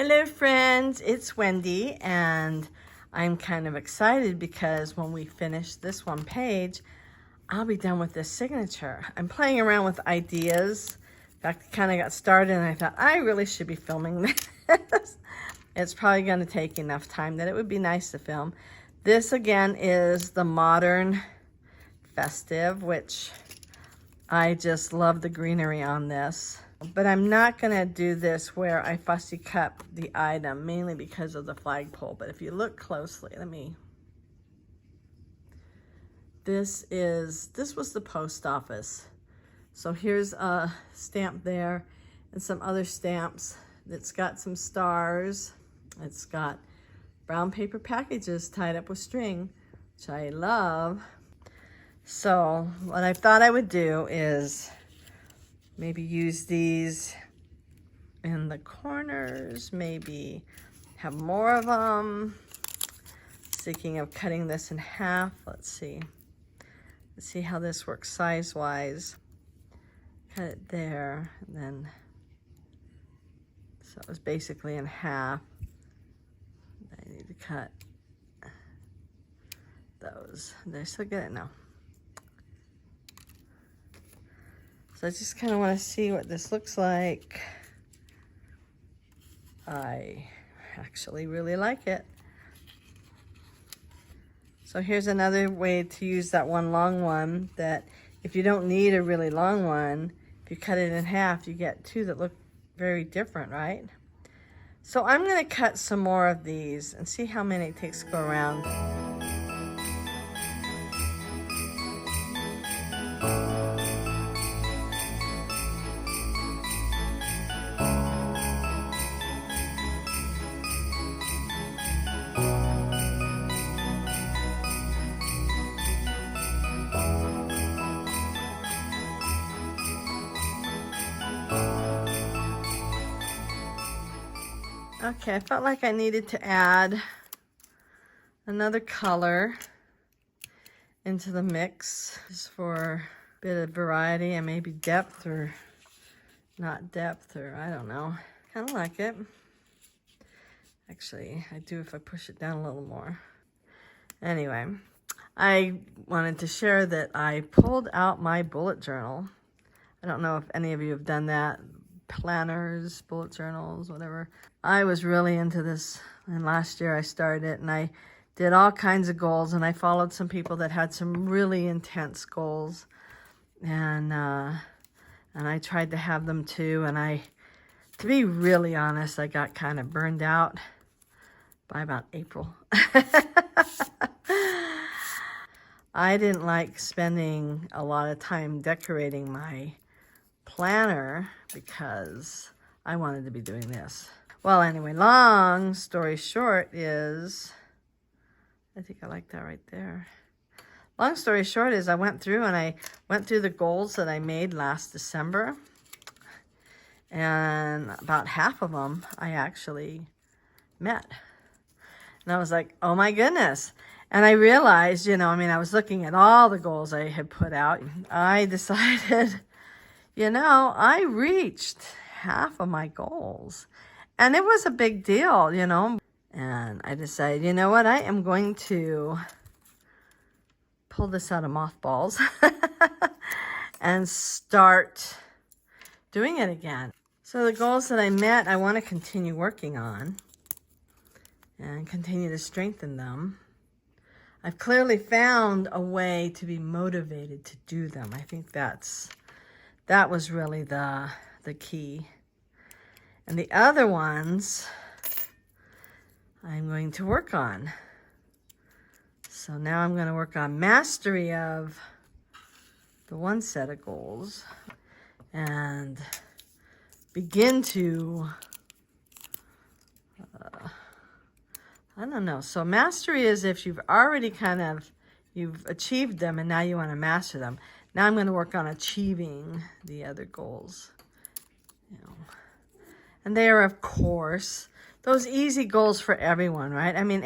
Hello friends, it's Wendy and I'm kind of excited because when we finish this one page, I'll be done with this signature. I'm playing around with ideas. In fact, I kind of got started and I thought I really should be filming this. It's probably going to take enough time that it would be nice to film. This again is the modern Festive, which I just love the greenery on this. But I'm not going to do this where I fussy cut the item, mainly because of the flagpole. But if you look closely, this was the post office. So here's a stamp there and some other stamps. It's got some stars. It's got brown paper packages tied up with string, which I love. So what I thought I would do is maybe use these in the corners, maybe have more of them. Thinking of cutting this in half. Let's see how this works size-wise. Cut it there, and then, so it was basically in half. I need to cut those. Did I still get it? No. So I just kind of want to see what this looks like. I actually really like it. So here's another way to use that one long one, that if you don't need a really long one, if you cut it in half, you get two that look very different, right? So I'm going to cut some more of these and see how many it takes to go around. Okay, I felt like I needed to add another color into the mix just for a bit of variety and maybe depth or not depth, or I don't know. Kind of like it. Actually, I do if I push it down a little more. Anyway, I wanted to share that I pulled out my bullet journal. I don't know if any of you have done that. Planners, bullet journals, whatever. I was really into this, and last year I started it, and I did all kinds of goals, and I followed some people that had some really intense goals, and I tried to have them too, and to be really honest, I got kind of burned out by about April. I didn't like spending a lot of time decorating my planner because I wanted to be doing this. Well, anyway, long story short is, I think I like that right there. Long story short is I went through the goals that I made last December, and about half of them I actually met. And I was like, oh my goodness. And I realized, I was looking at all the goals I had put out. I decided, I reached half of my goals. And it was a big deal, And I decided, you know what? I am going to pull this out of mothballs and start doing it again. So the goals that I met, I want to continue working on and continue to strengthen them. I've clearly found a way to be motivated to do them. I think that was really the key. And the other ones I'm going to work on. So now I'm going to work on mastery of the one set of goals and begin to, I don't know. So mastery is if you've already you've achieved them and now you want to master them. Now I'm going to work on achieving the other goals. And they are, of course, those easy goals for everyone, right? I mean,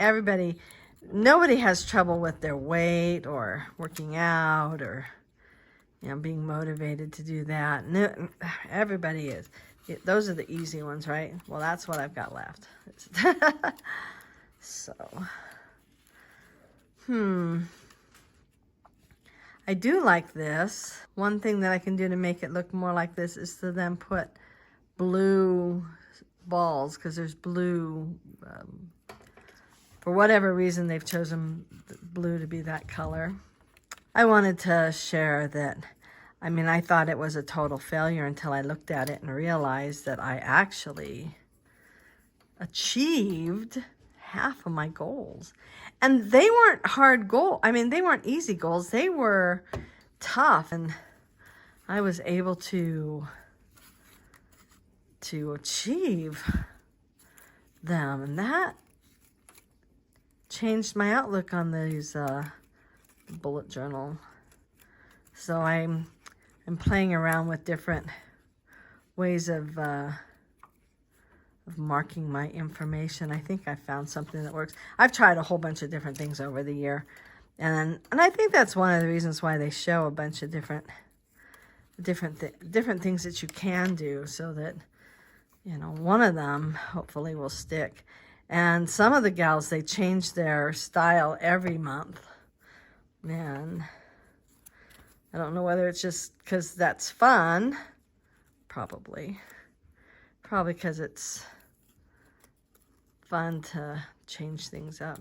nobody has trouble with their weight or working out or, being motivated to do that. No, everybody is. Those are the easy ones, right? Well, that's what I've got left. So, I do like this. One thing that I can do to make it look more like this is to then put blue balls, because there's blue, for whatever reason they've chosen blue to be that color. I wanted to share that, I mean, I thought it was a total failure until I looked at it and realized that I actually achieved half of my goals. And they weren't hard goals. I mean, they weren't easy goals. They were tough. And I was able to achieve them. And that changed my outlook on these bullet journal. So I'm playing around with different ways of marking my information. I think I found something that works. I've tried a whole bunch of different things over the year, and I think that's one of the reasons why they show a bunch of different things that you can do, so that, you know, one of them hopefully will stick. And some of the gals, they change their style every month, and I don't know whether it's just because that's fun. Probably because it's fun to change things up.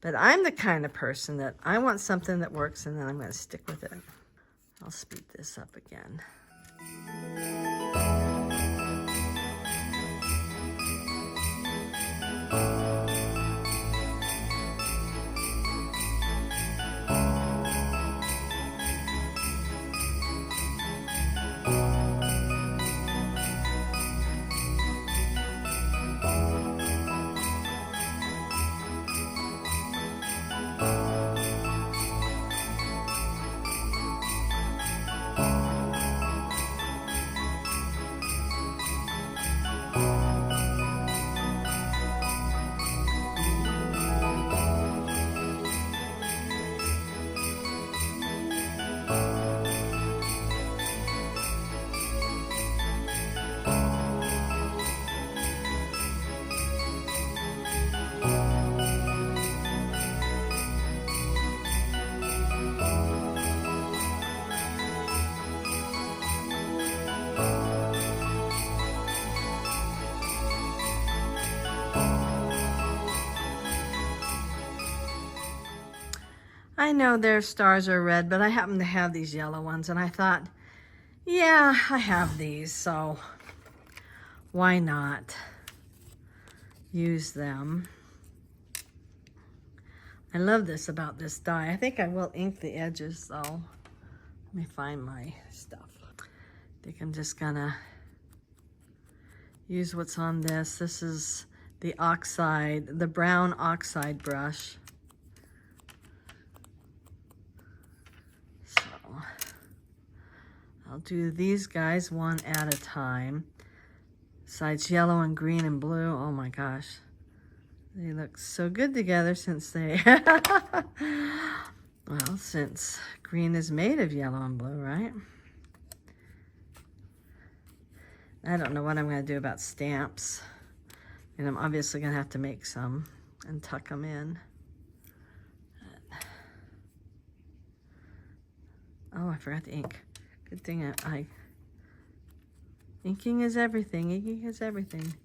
But I'm the kind of person that I want something that works, and then I'm going to stick with it. I'll speed this up again. I know their stars are red, but I happen to have these yellow ones, and I thought, yeah, I have these, so why not use them? I love this about this die. I think I will ink the edges, though. Let me find my stuff. I think I'm just gonna use what's on this. This is the oxide, the brown oxide brush. I'll do these guys one at a time. Sides yellow and green and blue. Oh my gosh. They look so good together since they... well, since green is made of yellow and blue, right? I don't know what I'm going to do about stamps. And I'm obviously going to have to make some and tuck them in. Oh, I forgot to ink. Good thing inking is everything. Inking is everything.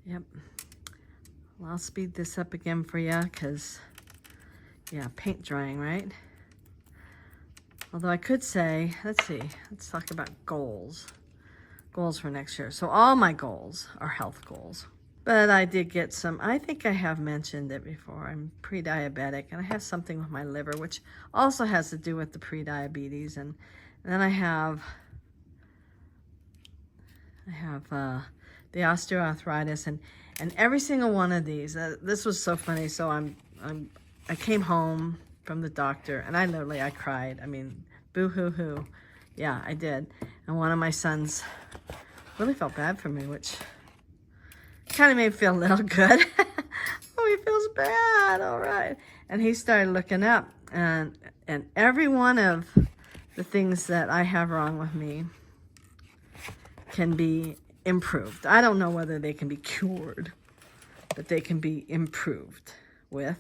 Yep. Well, I'll speed this up again for you because, yeah, paint drying, right? Although I could say, let's see, let's talk about goals. Goals for next year. So all my goals are health goals. But I did get some, I think I have mentioned it before. I'm pre-diabetic, and I have something with my liver, which also has to do with the pre-diabetes. And then I have the osteoarthritis, and every single one of these. This was so funny. So I came home from the doctor, and I cried. I mean, boo-hoo-hoo. Yeah, I did. And one of my sons really felt bad for me, which kind of made me feel a little good. Oh, he feels bad. All right. And he started looking up, and every one of the things that I have wrong with me can be improved. I don't know whether they can be cured, but they can be improved with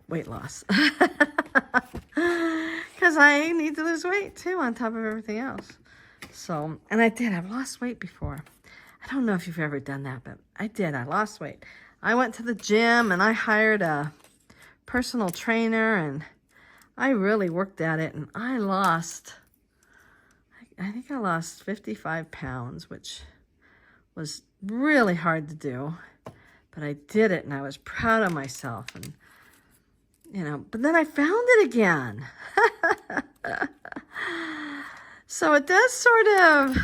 weight loss. Because I need to lose weight too on top of everything else. So, and I've lost weight before. I don't know if you've ever done that, but I did. I lost weight. I went to the gym and I hired a personal trainer and I really worked at it, and I think I lost 55 pounds, which was really hard to do, but I did it and I was proud of myself. And, you know, but then I found it again. So it does sort of,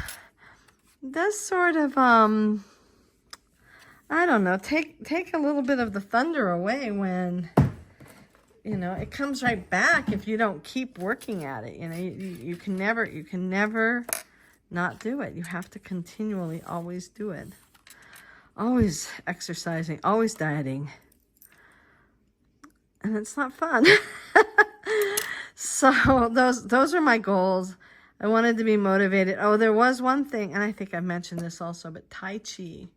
I don't know, take a little bit of the thunder away when, you know, it comes right back if you don't keep working at it. You know, you can never not do it. You have to continually always do it. Always exercising, always dieting. And it's not fun. So those are my goals. I wanted to be motivated. Oh, there was one thing, and I think I mentioned this also, but Tai Chi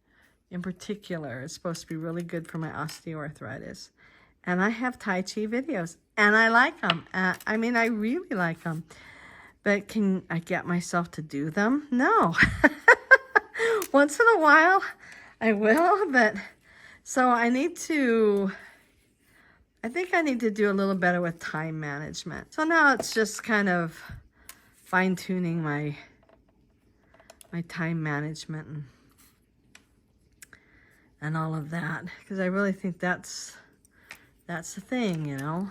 in particular is supposed to be really good for my osteoarthritis. And I have Tai Chi videos, and I like them. I mean, I really like them. But can I get myself to do them? No. Once in a while, I will. But so I think I need to do a little better with time management. So now it's just kind of fine-tuning my time management and all of that. Because I really think that's the thing, you know.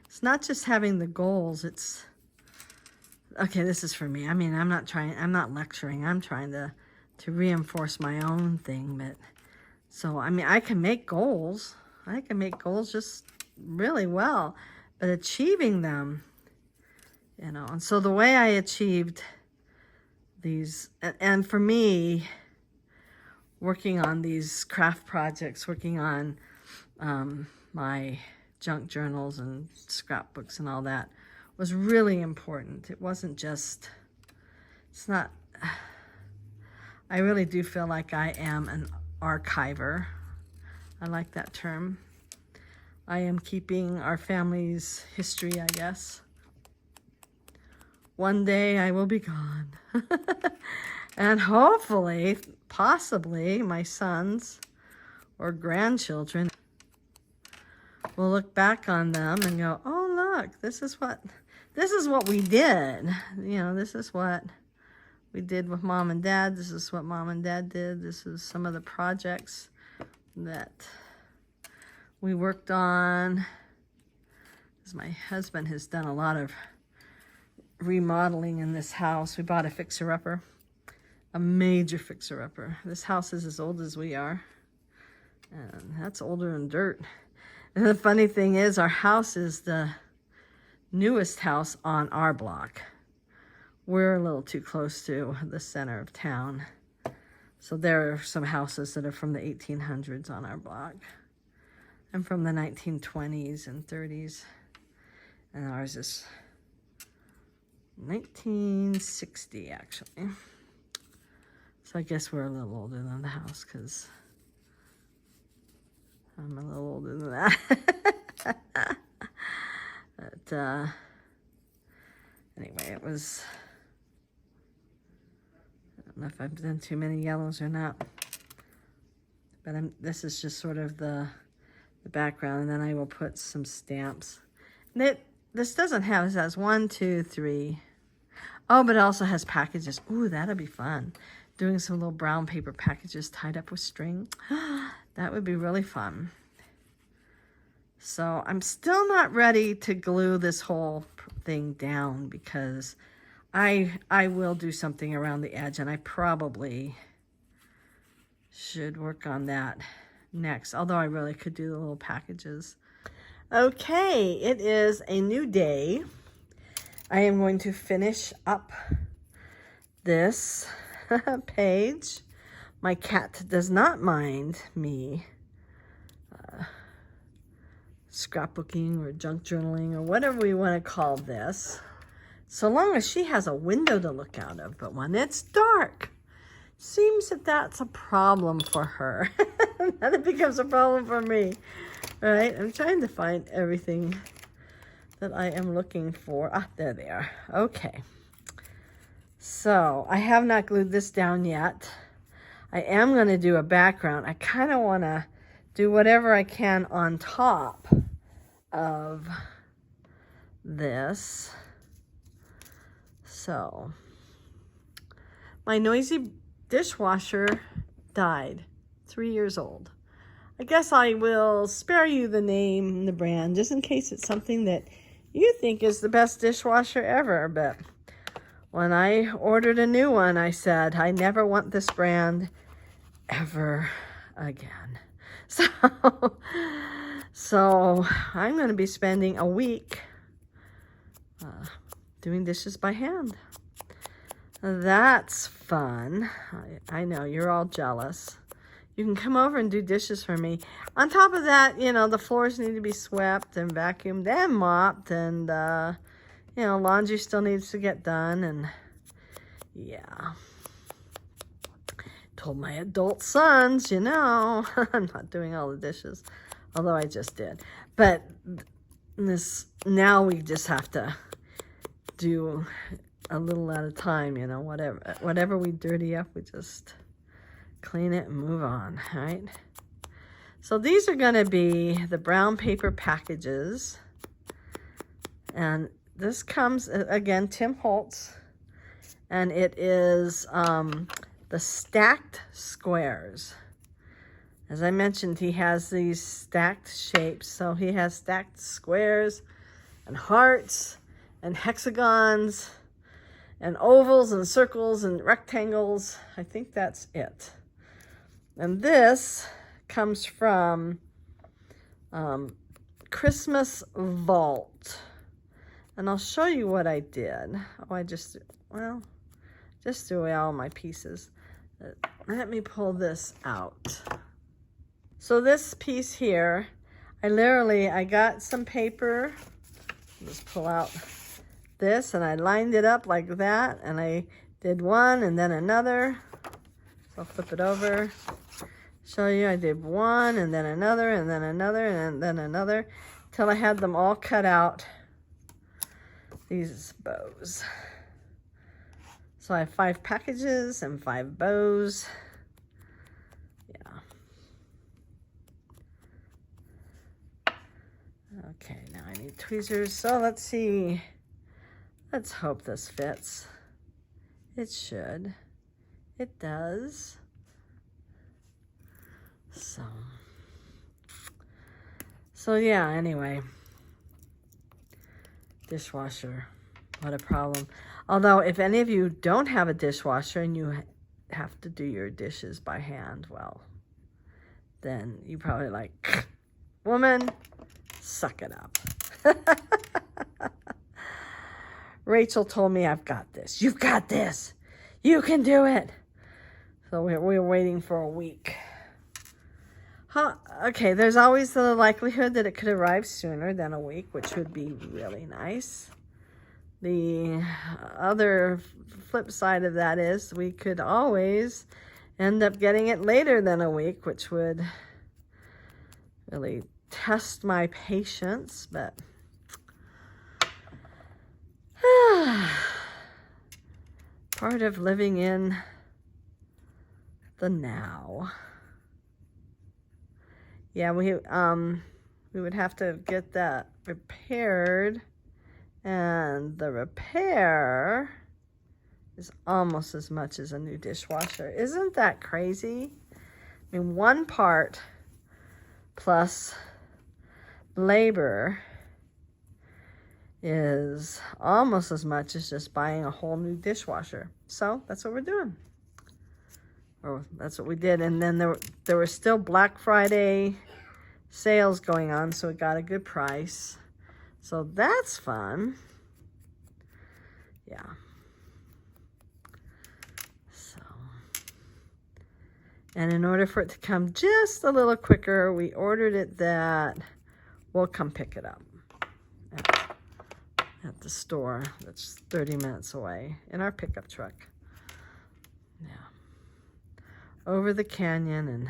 It's not just having the goals. It's, okay, this is for me. I mean, I'm not lecturing. I'm trying to reinforce my own thing. But so, I mean, I can make goals. I can make goals just really well. But achieving them, you know. And so the way I achieved these, and for me, working on these craft projects, working on my junk journals and scrapbooks and all that was really important. It wasn't just, it's not, I really do feel like I am an archiver. I like that term. I am keeping our family's history, I guess. One day I will be gone. And hopefully, possibly, my sons or grandchildren will look back on them and go, oh, look, this is what we did. You know, this is what we did with Mom and Dad. This is what Mom and Dad did. This is some of the projects that we worked on. Because my husband has done a lot of remodeling in this house. We bought a fixer-upper, a major fixer-upper. This house is as old as we are. And that's older than dirt. And the funny thing is, our house is the newest house on our block. We're a little too close to the center of town. So there are some houses that are from the 1800s on our block. And from the 1920s and 30s. And ours is 1960, actually. So I guess we're a little older than the house, because I'm a little older than that. But anyway, it was, I don't know if I've done too many yellows or not. But this is just sort of the background, and then I will put some stamps. And this doesn't have, it has 1, 2, 3. Oh, but it also has packages. Ooh, that'll be fun. Doing some little brown paper packages tied up with string. That would be really fun. So I'm still not ready to glue this whole thing down, because I will do something around the edge, and I probably should work on that next. Although I really could do the little packages. Okay, it is a new day. I am going to finish up this page. My cat does not mind me scrapbooking or junk journaling or whatever we want to call this, so long as she has a window to look out of. But when it's dark, seems that that's a problem for her. Then it becomes a problem for me, right? I'm trying to find everything that I am looking for. Ah, there they are. Okay. So I have not glued this down yet. I am going to do a background. I kind of want to do whatever I can on top of this. So my noisy dishwasher died, 3 years old. I guess I will spare you the name and the brand just in case it's something that you think is the best dishwasher ever. But when I ordered a new one, I said, I never want this brand ever again. So I'm going to be spending a week doing dishes by hand. That's fun. I know you're all jealous. You can come over and do dishes for me. On top of that, you know, the floors need to be swept and vacuumed and mopped, and you know, laundry still needs to get done. And yeah, told my adult sons, you know, I'm not doing all the dishes, although I just did. But this, now we just have to do a little at a time, you know, whatever we dirty up, we just clean it and move on, right? So these are going to be the brown paper packages. And this comes, again, Tim Holtz. And it is the stacked squares. As I mentioned, he has these stacked shapes. So he has stacked squares and hearts and hexagons and ovals and circles and rectangles. I think that's it. And this comes from Christmas Vault. And I'll show you what I did. Oh, I just, well, just threw away all my pieces. Let me pull this out. So this piece here, I got some paper. Just pull out this, and I lined it up like that, and I did one and then another. So I'll flip it over, show you. I did one and then another and then another and then another till I had them all cut out, these bows. So I have 5 packages and 5 bows. Yeah. Okay, now I need tweezers. So let's see. Let's hope this fits. It should. It does. So yeah, anyway. Dishwasher. What a problem. Although, if any of you don't have a dishwasher and you have to do your dishes by hand, well, then you probably like, woman, suck it up. Rachel told me, I've got this. You've got this. You can do it. So we're waiting for a week. Okay, there's always the likelihood that it could arrive sooner than a week, which would be really nice. The other flip side of that is we could always end up getting it later than a week, which would really test my patience, but part of living in the now. Yeah, we would have to get that repaired, and the repair is almost as much as a new dishwasher. Isn't that crazy? I mean, one part plus labor is almost as much as just buying a whole new dishwasher. So that's what we're doing. Or that's what we did. And then there were still Black Friday sales going on, so it got a good price. So that's fun. Yeah. So, and in order for it to come just a little quicker, we ordered it that we'll come pick it up at the store that's 30 minutes away in our pickup truck. Yeah. over the canyon and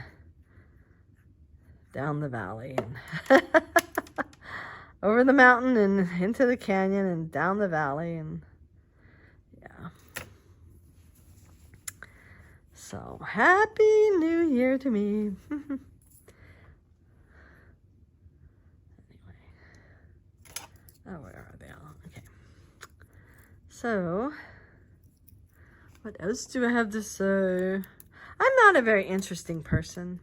down the valley and over the mountain and into the canyon and down the valley, and yeah. So happy New Year to me. Anyway, oh, where are they all? Okay. So what else do I have to say? I'm not a very interesting person.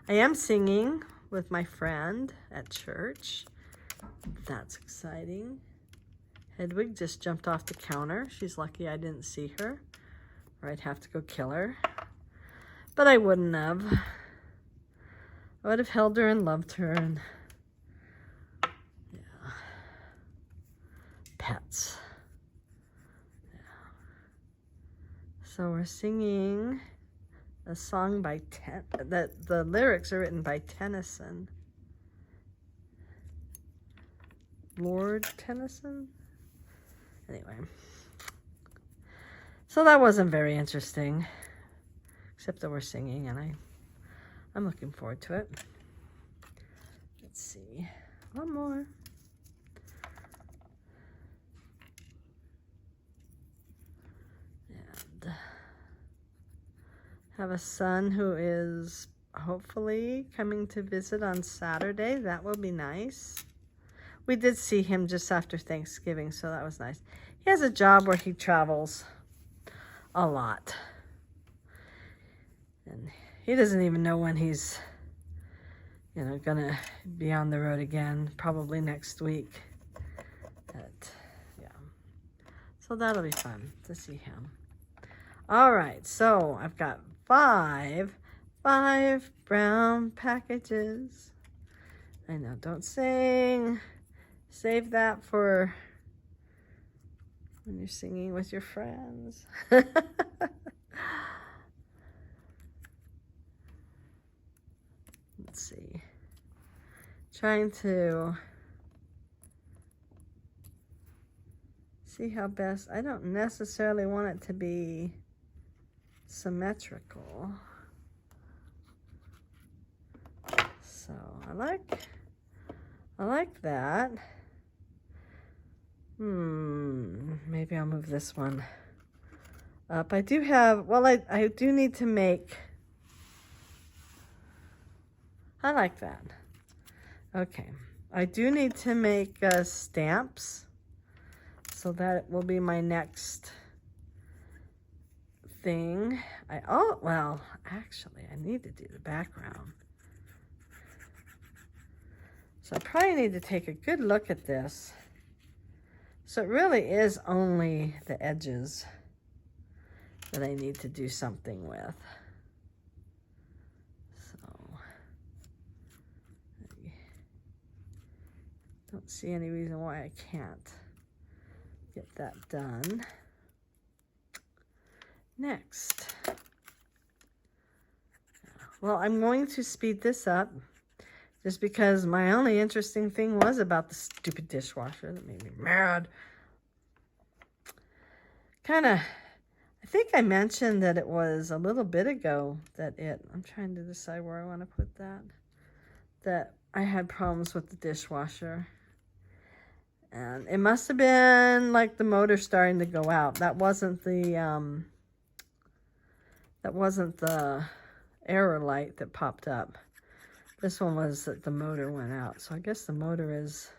I am singing with my friend at church. That's exciting. Hedwig just jumped off the counter. She's lucky I didn't see her, or I'd have to go kill her. But I wouldn't have. I would have held her and loved her, and yeah. Pets. Yeah. So we're singing a song by the lyrics are written by Tennyson. Lord Tennyson? Anyway. So that wasn't very interesting. Except that we're singing, and I'm looking forward to it. Let's see. One more. And have a son who is hopefully coming to visit on Saturday. That will be nice. We did see him just after Thanksgiving, so that was nice. He has a job where he travels a lot. And he doesn't even know when he's, gonna be on the road again, probably next week. But, yeah. So that'll be fun to see him. All right, so I've got five brown packages. I know, don't sing. Save that for when you're singing with your friends. Let's see. Trying to see how best. I don't necessarily want it to be symmetrical. So I like that. Maybe I'll move this one up. I do have, well, I do need to make, I like that. Okay. I do need to make stamps. So that will be my next thing. Well, actually, I need to do the background. So I probably need to take a good look at this. So it really is only the edges that I need to do something with. So I don't see any reason why I can't get that done. Next. Well, I'm going to speed this up just because my only interesting thing was about the stupid dishwasher that made me mad. I think I mentioned that it was a little bit ago that I'm trying to decide where I want to put that I had problems with the dishwasher. And it must have been like the motor starting to go out. That wasn't the error light that popped up. This one was that the motor went out. So I guess the motor is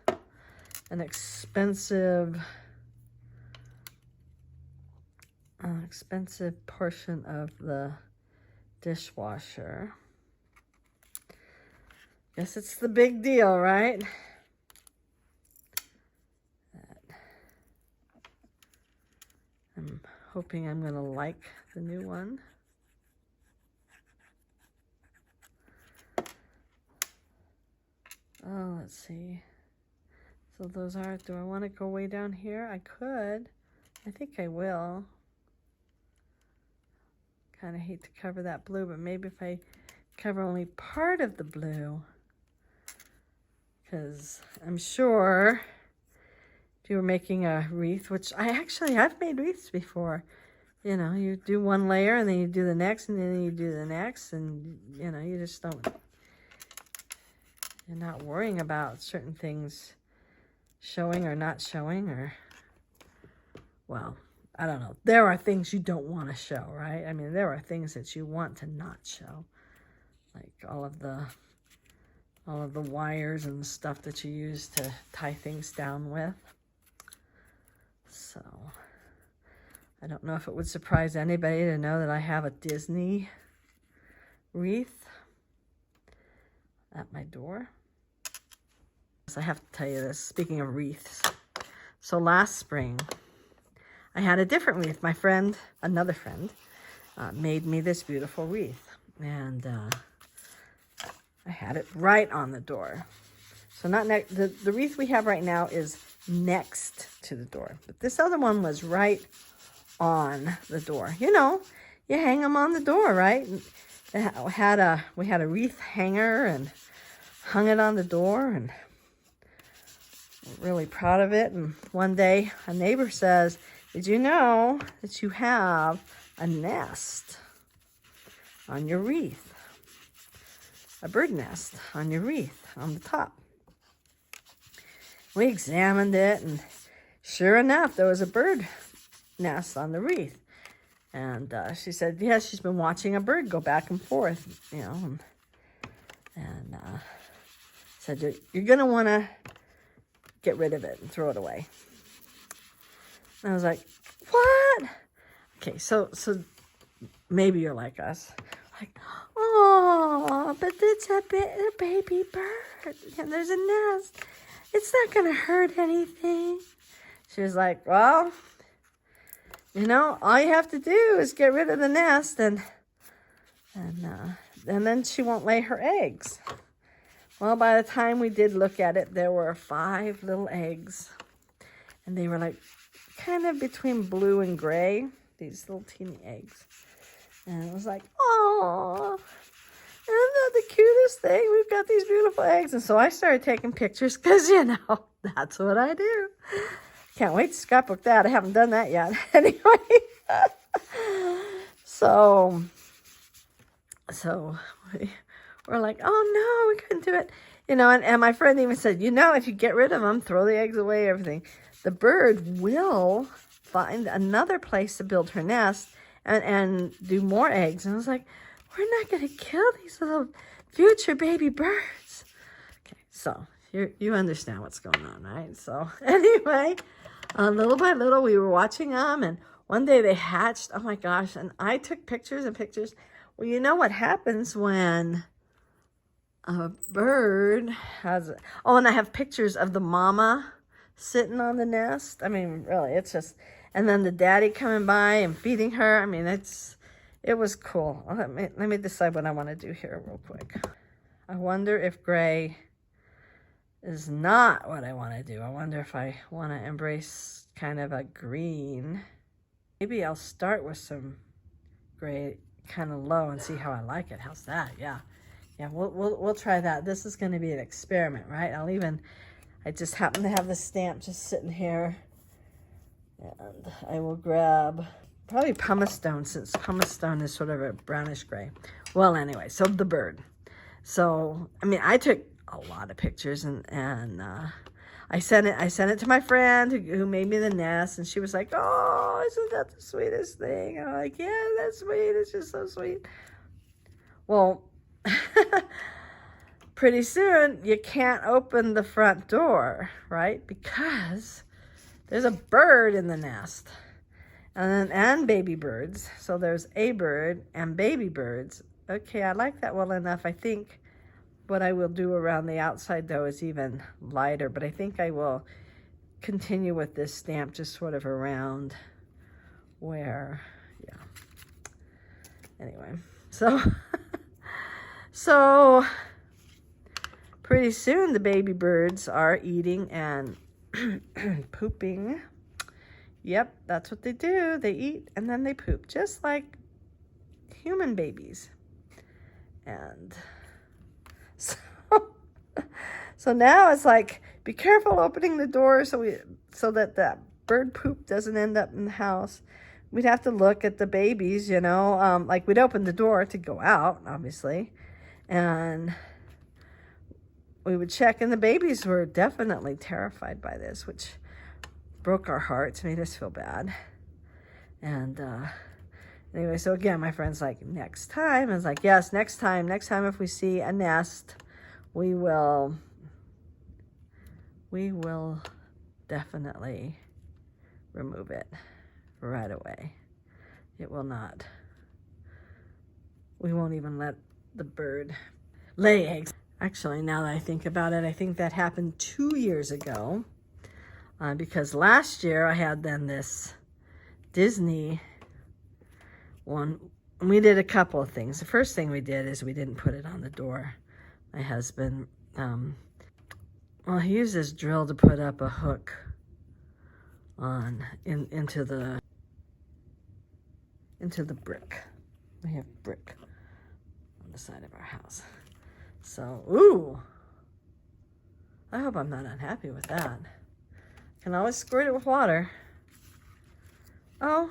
an expensive portion of the dishwasher. Guess it's the big deal, right? I'm hoping I'm going to like the new one. Oh, let's see. So those are, do I want to go way down here? I could. I think I will. Kind of hate to cover that blue, but maybe if I cover only part of the blue, because I'm sure if you were making a wreath, which I've made wreaths before you know, you do one layer and then you do the next and then you do the next, and, you know, you just don't, you're not worrying about certain things showing or not showing, or, well, I don't know. There are things you don't want to show, right? I mean, there are things that you want to not show, like all of the wires and stuff that you use to tie things down with. So I don't know if it would surprise anybody to know that I have a Disney wreath at my door. So I have to tell you this, speaking of wreaths. So last spring, I had a different wreath. My friend, another friend, made me this beautiful wreath. And I had it right on the door. So not the wreath we have right now is next to the door. But this other one was right on the door. You know, you hang them on the door, right? We had a wreath hanger and hung it on the door, and we're really proud of it. And one day a neighbor says, "Did you know that you have a nest on your wreath? A bird nest on your wreath on the top." We examined it, and sure enough, there was a bird nest on the wreath. And she said, yeah, she's been watching a bird go back and forth, you know, and said, you're going to want to get rid of it and throw it away. And I was like, what? Okay, so maybe you're like us. Like, oh, but it's a baby bird, and there's a nest. It's not going to hurt anything. She was like, well, you know, all you have to do is get rid of the nest, and then she won't lay her eggs. Well, by the time we did look at it, there were 5 little eggs, and they were like kind of between blue and gray, these little teeny eggs. And it was like, oh, isn't that the cutest thing? We've got these beautiful eggs. And so I started taking pictures because, you know, that's what I do. Can't wait to scrapbook that. I haven't done that yet. Anyway, so we're like, oh, no, we couldn't do it. You know, and my friend even said, you know, if you get rid of them, throw the eggs away, everything, the bird will find another place to build her nest and do more eggs. And I was like, we're not going to kill these little future baby birds. Okay, so you understand what's going on, right? So anyway, little by little, we were watching them, and one day they hatched. Oh my gosh, and I took pictures and pictures. Well, you know what happens when a bird has... Oh, and I have pictures of the mama sitting on the nest. I mean, really, it's just... And then the daddy coming by and feeding her. I mean, it was cool. Let me decide what I want to do here real quick. I wonder if gray is not what I want to do. I wonder if I want to embrace kind of a green. Maybe I'll start with some gray kind of low and see how I like it. How's that? Yeah, we'll try that. This is going to be an experiment, right? I just happen to have the stamp just sitting here, and I will grab probably pumice stone, since pumice stone is sort of a brownish gray. Well, anyway, so the bird. So, I mean, I took a lot of pictures, and I sent it to my friend who made me the nest, and she was like, oh, isn't that the sweetest thing? And I'm like, yeah, that's sweet. It's just so sweet. Well, pretty soon you can't open the front door, right? Because there's a bird in the nest. And baby birds. So there's a bird and baby birds. Okay, I like that well enough. I think what I will do around the outside, though, is even lighter. But I think I will continue with this stamp just sort of around where, yeah. Anyway, so pretty soon the baby birds are eating and pooping. Yep, that's what they do. They eat and then they poop, just like human babies. And so now it's like, be careful opening the door so that that bird poop doesn't end up in the house. we'd have to look at the babies, you know, like we'd open the door to go out, obviously, and we would check, and the babies were definitely terrified by this, which broke our hearts, made us feel bad. And anyway, so again, my friend's like, next time. I was like, yes, next time if we see a nest, we will definitely remove it right away. It will not. We won't even let the bird lay eggs. Actually, now that I think about it, I think that happened 2 years ago, because last year I had then this Disney one. We did a couple of things. The first thing we did is we didn't put it on the door. My husband, well, he used this drill to put up a hook into the brick. We have brick on the side of our house. So, ooh, I hope I'm not unhappy with that. Can always squirt it with water. Oh,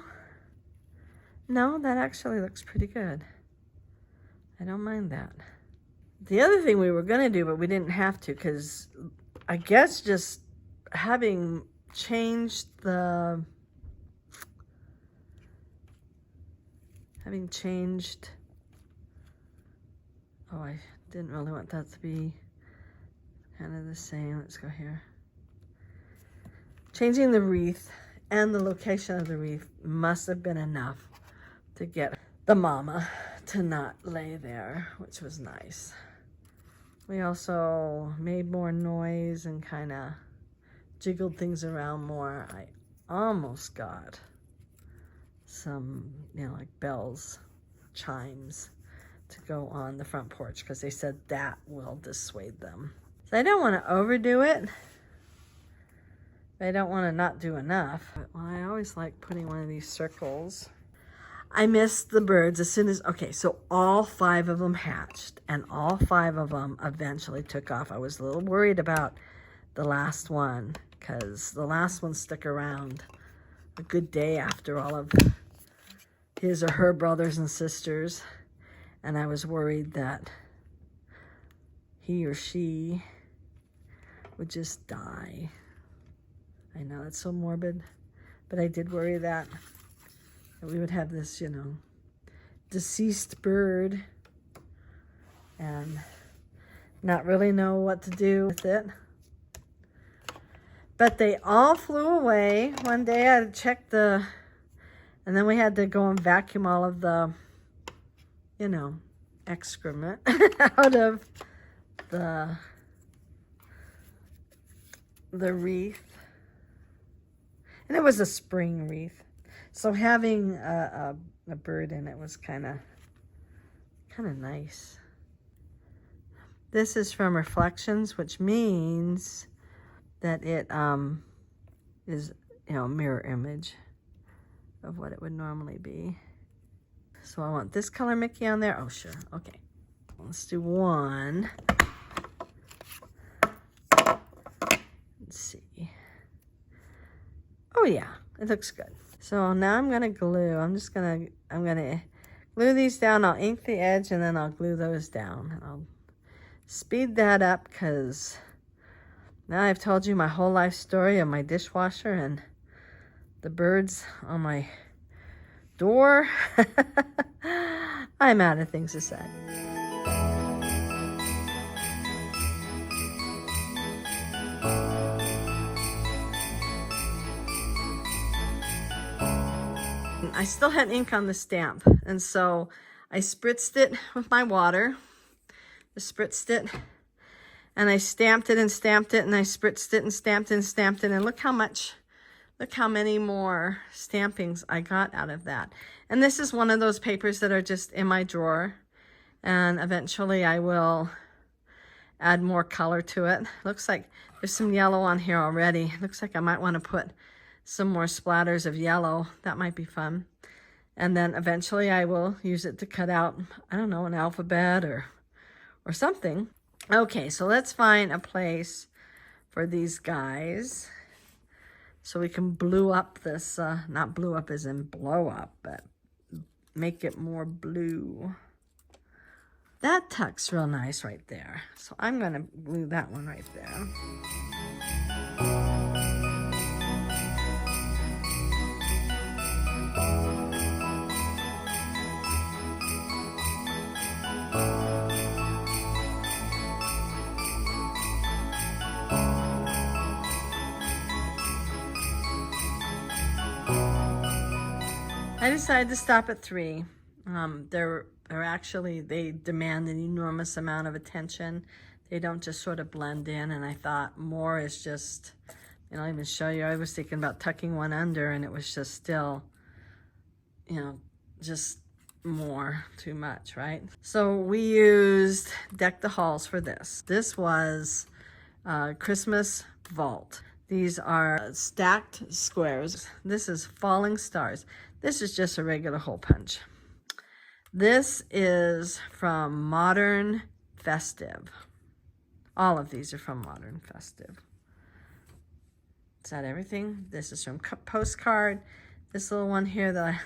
no, that actually looks pretty good. I don't mind that. The other thing we were going to do, but we didn't have to, because I guess just having changed the... Oh, I didn't really want that to be kind of the same. Let's go here. Changing the wreath and the location of the wreath must have been enough to get the mama to not lay there, which was nice. We also made more noise and kind of jiggled things around more. I almost got some, you know, like bells, chimes to go on the front porch, because they said that will dissuade them. So I don't want to overdo it. I don't want to not do enough. But, well, I always like putting one of these circles. I missed the birds as soon as, okay, so all 5 of them hatched, and all 5 of them eventually took off. I was a little worried about the last one, because the last one stuck around a good day after all of his or her brothers and sisters. And I was worried that he or she would just die. I know it's so morbid, but I did worry that we would have this, you know, deceased bird and not really know what to do with it. But they all flew away. One day I checked and then we had to go and vacuum all of the, you know, excrement out of the wreath. And it was a spring wreath. So having a bird in it was kind of nice. This is from Reflections, which means that it is, you know, a mirror image of what it would normally be. So I want this color Mickey on there. Oh, sure. Okay. Let's do one. Let's see. Oh, yeah. It looks good. So now I'm going to glue. I'm going to glue these down. I'll ink the edge, and then I'll glue those down. And I'll speed that up, because now I've told you my whole life story of my dishwasher and the birds on my door. I'm out of things to say. I still had ink on the stamp, and so I spritzed it with my water. I spritzed it, and I stamped it and stamped it, and I spritzed it and stamped it and stamped it, and look how many more stampings I got out of that. And this is one of those papers that are just in my drawer, and eventually I will add more color to it. Looks like there's some yellow on here already. Looks like I might want to put some more splatters of yellow. That might be fun. And then eventually I will use it to cut out, I don't know, an alphabet or something. Okay, so let's find a place for these guys. so we can blue up this, not blue up as in blow up, but make it more blue. That tucks real nice right there. So I'm going to glue that one right there. I decided to stop at 3. They demand an enormous amount of attention. They don't just sort of blend in, and I thought more is just, I'll even show you. I was thinking about tucking one under, and it was just still, just more, too much, right? So we used Deck the Halls for this. This was Christmas Vault. These are stacked squares. This is Falling Stars. This is just a regular hole punch. This is from Modern Festive. All of these are from Modern Festive. Is that everything? This is from Postcard. This little one here that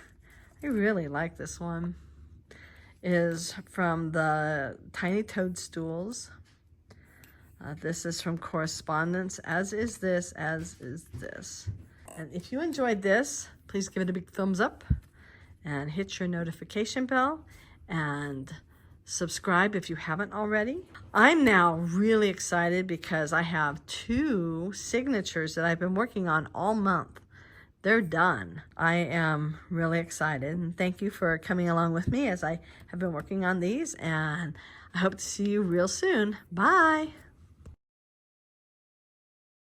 I really like, this one, is from the Tiny Toadstools. This is from Correspondence, as is this. And if you enjoyed this, please give it a big thumbs up and hit your notification bell and subscribe if you haven't already. I'm now really excited because I have 2 signatures that I've been working on all month. They're done. I am really excited, and thank you for coming along with me as I have been working on these, and I hope to see you real soon. Bye.